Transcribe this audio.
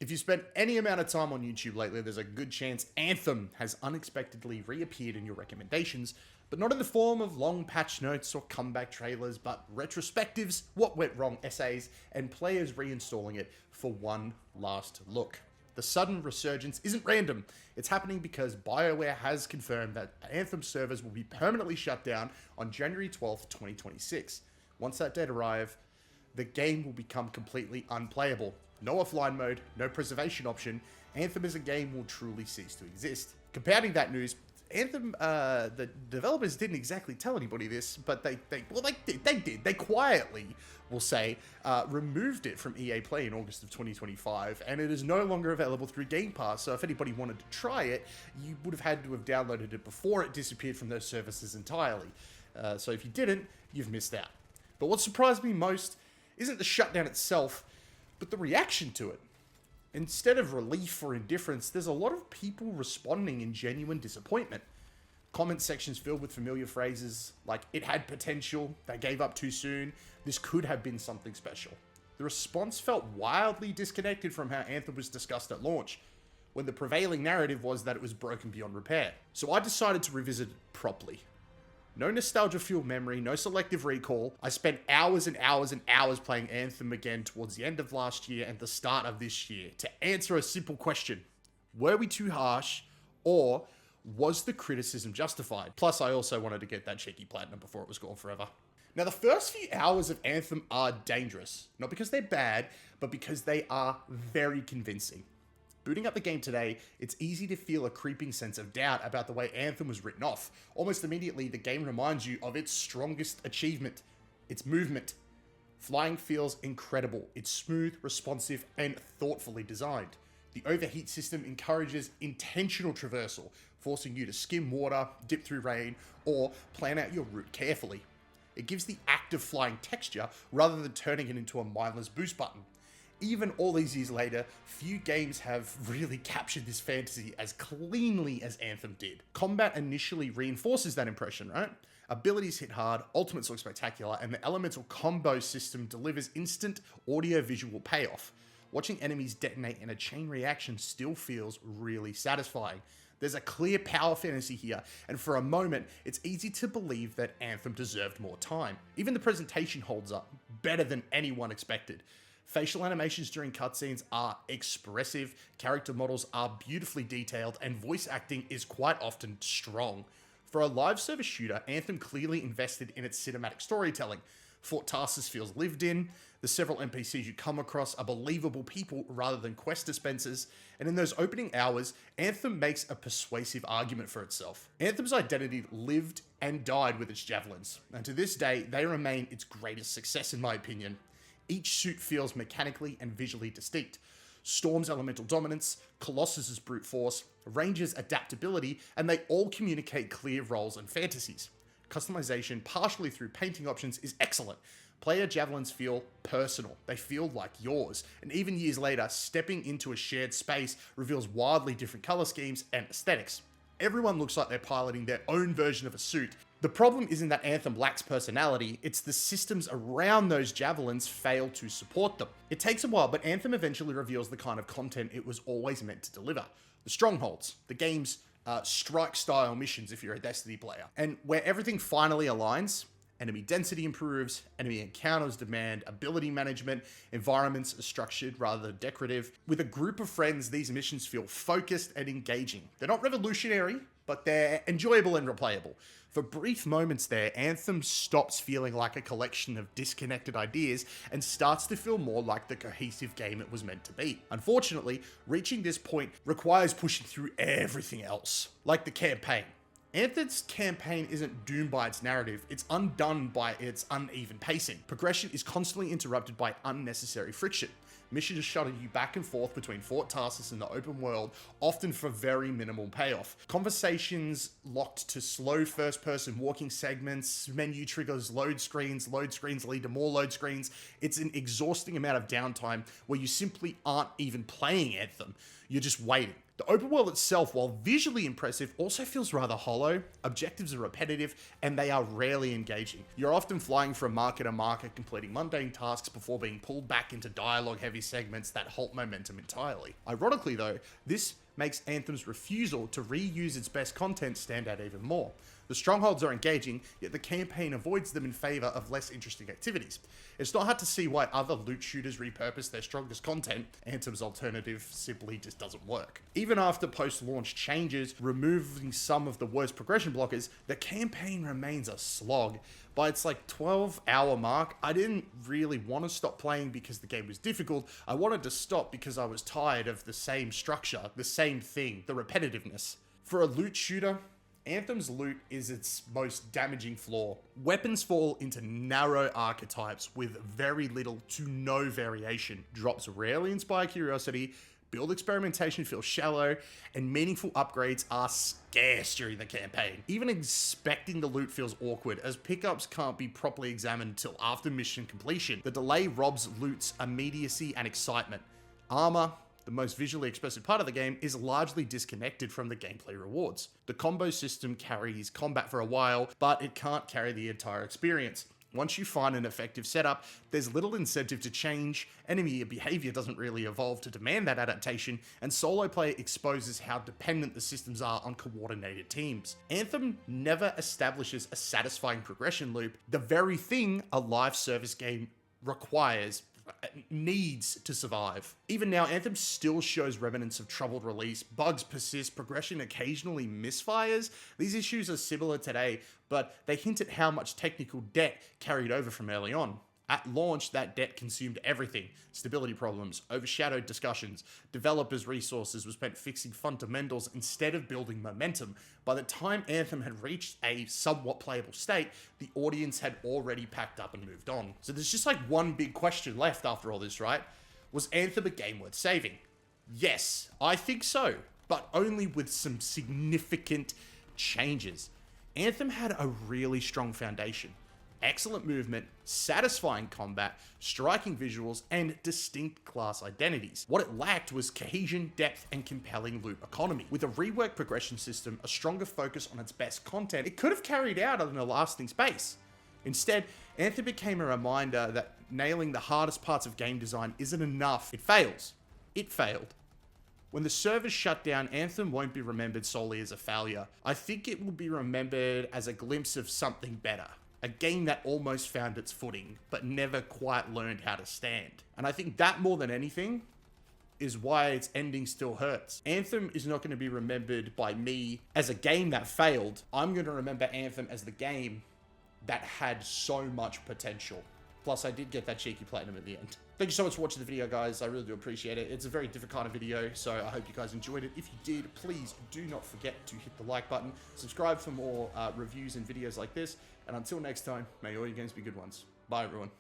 If you spent any amount of time on YouTube lately, there's a good chance Anthem has unexpectedly reappeared in your recommendations, but not in the form of long patch notes or comeback trailers, but retrospectives, what went wrong essays, and players reinstalling it for one last look. The sudden resurgence isn't random. It's happening because BioWare has confirmed that Anthem servers will be permanently shut down on January 12th, 2026. Once that date arrives, the game will become completely unplayable. No offline mode, no preservation option. Anthem as a game will truly cease to exist. Compounding that news, Anthem, the developers didn't exactly tell anybody this, but they did. They quietly, we'll say, removed it from EA Play in August of 2025, and it is no longer available through Game Pass, so if anybody wanted to try it, you would have had to have downloaded it before it disappeared from those services entirely. So if you didn't, you've missed out. But what surprised me most isn't the shutdown itself, but the reaction to it. Instead of relief or indifference, there's a lot of people responding in genuine disappointment. Comment sections filled with familiar phrases like, it had potential, they gave up too soon, this could have been something special. The response felt wildly disconnected from how Anthem was discussed at launch, when the prevailing narrative was that it was broken beyond repair. So I decided to revisit it properly. No nostalgia-fueled memory, no selective recall. I spent hours and hours and hours playing Anthem again towards the end of last year and the start of this year to answer a simple question. Were we too harsh, or was the criticism justified? Plus, I also wanted to get that cheeky platinum before it was gone forever. Now, the first few hours of Anthem are dangerous. Not because they're bad, but because they are very convincing. Booting up the game today, it's easy to feel a creeping sense of doubt about the way Anthem was written off. Almost immediately, the game reminds you of its strongest achievement, its movement. Flying feels incredible. It's smooth, responsive, and thoughtfully designed. The overheat system encourages intentional traversal, forcing you to skim water, dip through rain, or plan out your route carefully. It gives the act of flying texture rather than turning it into a mindless boost button. Even all these years later, few games have really captured this fantasy as cleanly as Anthem did. Combat initially reinforces that impression, right? Abilities hit hard, ultimates look spectacular, and the elemental combo system delivers instant audio-visual payoff. Watching enemies detonate in a chain reaction still feels really satisfying. There's a clear power fantasy here, and for a moment, it's easy to believe that Anthem deserved more time. Even the presentation holds up, better than anyone expected. Facial animations during cutscenes are expressive, character models are beautifully detailed, and voice acting is quite often strong. For a live service shooter, Anthem clearly invested in its cinematic storytelling. Fort Tarsis feels lived in, the several NPCs you come across are believable people rather than quest dispensers, and in those opening hours, Anthem makes a persuasive argument for itself. Anthem's identity lived and died with its javelins, and to this day, they remain its greatest success in my opinion. Each suit feels mechanically and visually distinct. Storm's elemental dominance, Colossus's brute force, Ranger's adaptability, and they all communicate clear roles and fantasies. Customization, partially through painting options, is excellent. Player javelins feel personal. They feel like yours. And even years later, stepping into a shared space reveals wildly different color schemes and aesthetics. Everyone looks like they're piloting their own version of a suit. The problem isn't that Anthem lacks personality, it's the systems around those javelins fail to support them. It takes a while, but Anthem eventually reveals the kind of content it was always meant to deliver. The strongholds, the game's strike-style missions if you're a Destiny player. And where everything finally aligns, enemy density improves, enemy encounters demand ability management, environments are structured rather than decorative. With a group of friends, these missions feel focused and engaging. They're not revolutionary, but they're enjoyable and replayable. For brief moments there, Anthem stops feeling like a collection of disconnected ideas and starts to feel more like the cohesive game it was meant to be. Unfortunately, reaching this point requires pushing through everything else, like the campaign. Anthem's campaign isn't doomed by its narrative, it's undone by its uneven pacing. Progression is constantly interrupted by unnecessary friction. Missions shuttle you back and forth between Fort Tarsis and the open world, often for very minimal payoff. Conversations locked to slow first-person walking segments, menu triggers, load screens lead to more load screens. It's an exhausting amount of downtime where you simply aren't even playing Anthem, you're just waiting. The open world itself, while visually impressive, also feels rather hollow. Objectives are repetitive, and they are rarely engaging. You're often flying from market to market, completing mundane tasks before being pulled back into dialogue-heavy segments that halt momentum entirely. Ironically though, this makes Anthem's refusal to reuse its best content stand out even more. The strongholds are engaging, yet the campaign avoids them in favor of less interesting activities. It's not hard to see why other loot shooters repurpose their strongest content. Anthem's alternative simply just doesn't work. Even after post-launch changes, removing some of the worst progression blockers, the campaign remains a slog. By its 12-hour mark, I didn't really want to stop playing because the game was difficult. I wanted to stop because I was tired of the same structure, the same thing, the repetitiveness. For a loot shooter, Anthem's loot is its most damaging flaw. Weapons fall into narrow archetypes with very little to no variation. Drops rarely inspire curiosity, build experimentation feels shallow, and meaningful upgrades are scarce during the campaign. Even inspecting the loot feels awkward, as pickups can't be properly examined until after mission completion. The delay robs loot's immediacy and excitement. Armor, the most visually expressive part of the game, is largely disconnected from the gameplay rewards. The combo system carries combat for a while, but it can't carry the entire experience. Once you find an effective setup, there's little incentive to change, enemy behavior doesn't really evolve to demand that adaptation, and solo play exposes how dependent the systems are on coordinated teams. Anthem never establishes a satisfying progression loop, the very thing a live service game requires, needs to survive. Even now, Anthem still shows remnants of troubled release. Bugs persist, progression occasionally misfires. These issues are similar today, but they hint at how much technical debt carried over from early on. At launch, that debt consumed everything. Stability problems, overshadowed discussions, developers' resources were spent fixing fundamentals instead of building momentum. By the time Anthem had reached a somewhat playable state, the audience had already packed up and moved on. So there's just one big question left after all this, right? Was Anthem a game worth saving? Yes, I think so, but only with some significant changes. Anthem had a really strong foundation. Excellent movement, satisfying combat, striking visuals, and distinct class identities. What it lacked was cohesion, depth, and compelling loot economy. With a reworked progression system, a stronger focus on its best content, it could have carried out in a lasting space. Instead, Anthem became a reminder that nailing the hardest parts of game design isn't enough. It fails. It failed. When the servers shut down, Anthem won't be remembered solely as a failure. I think it will be remembered as a glimpse of something better. A game that almost found its footing, but never quite learned how to stand. And I think that, more than anything, is why its ending still hurts. Anthem is not going to be remembered by me as a game that failed. I'm going to remember Anthem as the game that had so much potential. Plus, I did get that cheeky platinum at the end. Thank you so much for watching the video, guys. I really do appreciate it. It's a very different kind of video, so I hope you guys enjoyed it. If you did, please do not forget to hit the like button. Subscribe for more reviews and videos like this. And until next time, may all your games be good ones. Bye, everyone.